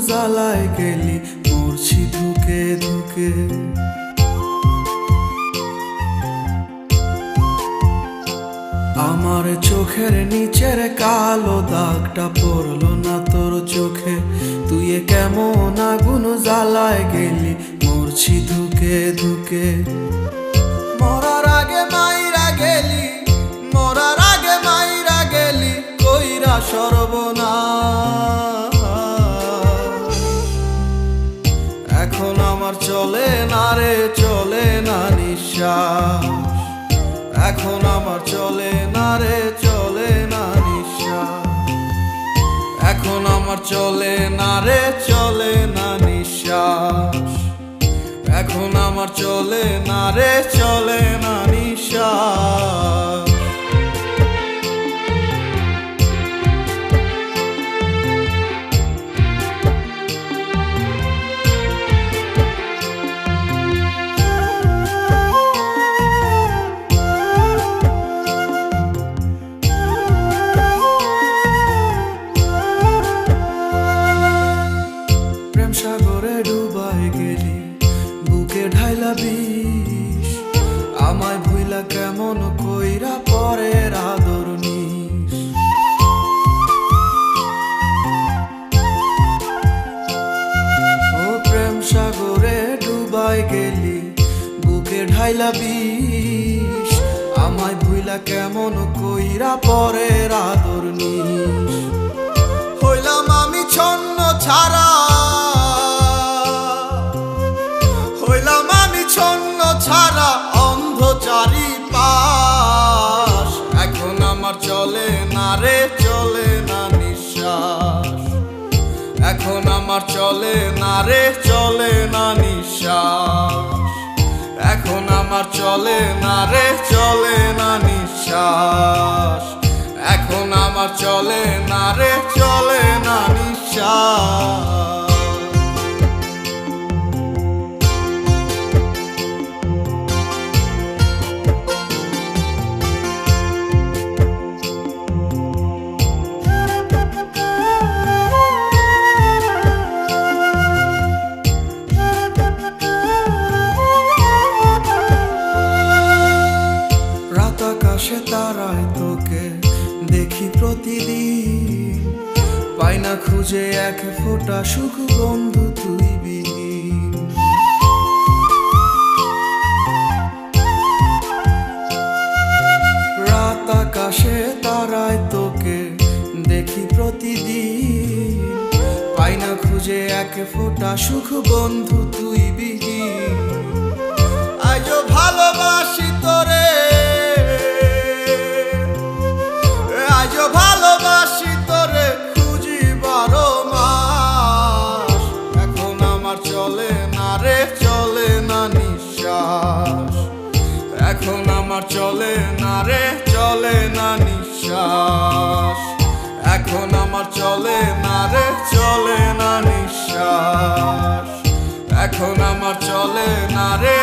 জ্বালায় গেলি মরছি ধুকে ধুকে। আমার চোখের নিচের কালো দাগটা পড়লো না তোর চোখে, তুই কেমন আগুন জ্বালায় গেলি মরছি ধুকে ধুকে। মরার আগে মাইরা গেলি, মরার আগে মাইরা গেলি কইরা সর্বনাশ। এখন আমার চলে না রে, চলে না নিঃশ্বাস। এখন আমার চলে না রে, চলে না নিঃশ্বাস। এখন আমার চলে না রে, চলে না নিঃশ্বাস। এখন আমার চলে না রে, চলে না নিঃশ্বাস। প্রেম সাগরে ডুবাই গেলি বুকে ঢাইলা বিষ, আমায় ভুইলা কেমন কইরা পরের আদর নিস। ও প্রেম সাগরে ডুবাই গেলি বুকে ঢাইলা বিষ, আমায় ভুইলা কেমন কইরা পরের আদর নিস। হইলাম আমি ছন্ন ছাড়া, হইলাম আমি ছন্ন ছাড়া অন্ধ চারিপাশ। এখন আমার চলে না রে, চলে না নিঃশ্বাস। এখন আমার চলে না রে, চলে না নিঃশ্বাস। এখন আমার চলে না রে, চলে না নিঃশ্বাস। এখন আমার চলে না রে, চলে না নিঃশ্বাস। রাত আকাশে তারায় তোকে দেখি প্রতিদিন, পাই না খুঁজে এক ফোঁটা সুখ বন্ধু তুই বিহীন। রাত আকাশে তারায় তোকে দেখি প্রতিদিন, পাই না খুঁজে এক ফোঁটা সুখ বন্ধু তুই বিহীন। আজও ভালোবাসি তোরে, আজও ভালোবাসি তোরে খুঁজি 12 মাস। এখন আমার চলে না রে, চলে না নিঃশ্বাস। এখন আমার চলে না রে, চলে না নিঃশ্বাস। এখন আমার চলে না রে, চলে না নিঃশ্বাস। এখন আমার চলে না রে।